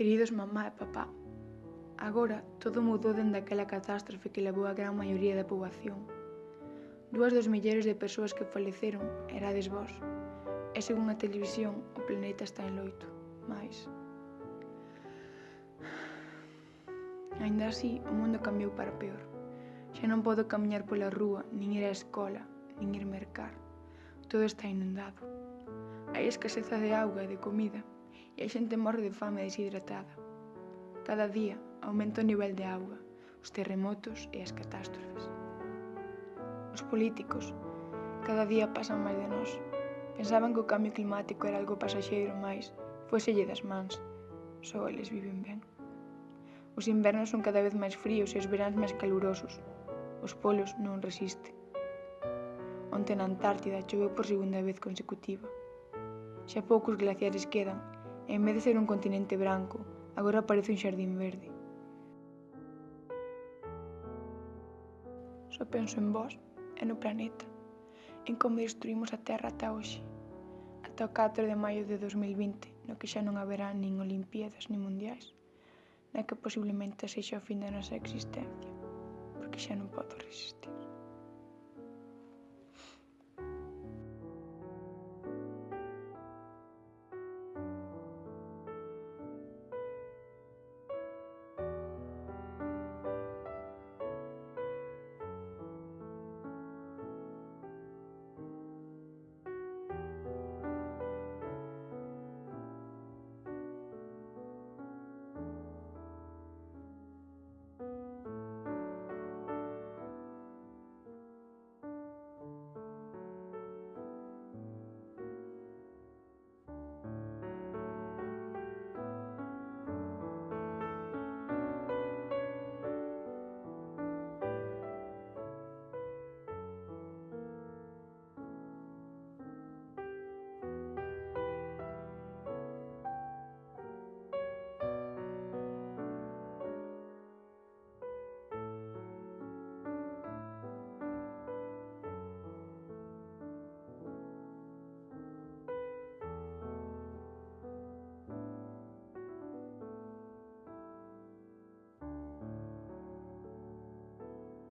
Queridos mamá e papá, agora todo mudou dende aquela catástrofe que levou a gran maioría da poboación. 2 milleiros de persoas que faleceron erades vós, e según a televisión o planeta está en loito, mais. Aínda así, o mundo cambiou para peor. Xa non podo camiñar pola rúa, nin ir á escola, nin ir mercar. Todo está inundado. Hai escaseza de auga e de comida, e a xente morre de fame deshidratada. Cada día aumenta o nivel de auga, os terremotos e as catástrofes. Os políticos cada día pasan máis de nós. Pensaban que o cambio climático era algo pasaxeiro, mais fóselle das mans. Só eles viven ben. Os invernos son cada vez máis fríos e os veráns máis calurosos. Os polos non resisten. Onte na Antártida choveu por segunda vez consecutiva. Xa poucos glaciares quedan, e en vez de ser un continente branco, agora parece un xardín verde. Só penso en vós e no planeta, en como destruímos a Terra ata hoxe, ata o 4 de maio de 2020, no que xa non haberá nin Olimpíadas nin Mundiais, na que posiblemente sexa o fin da nosa existencia, porque xa non podo resistir.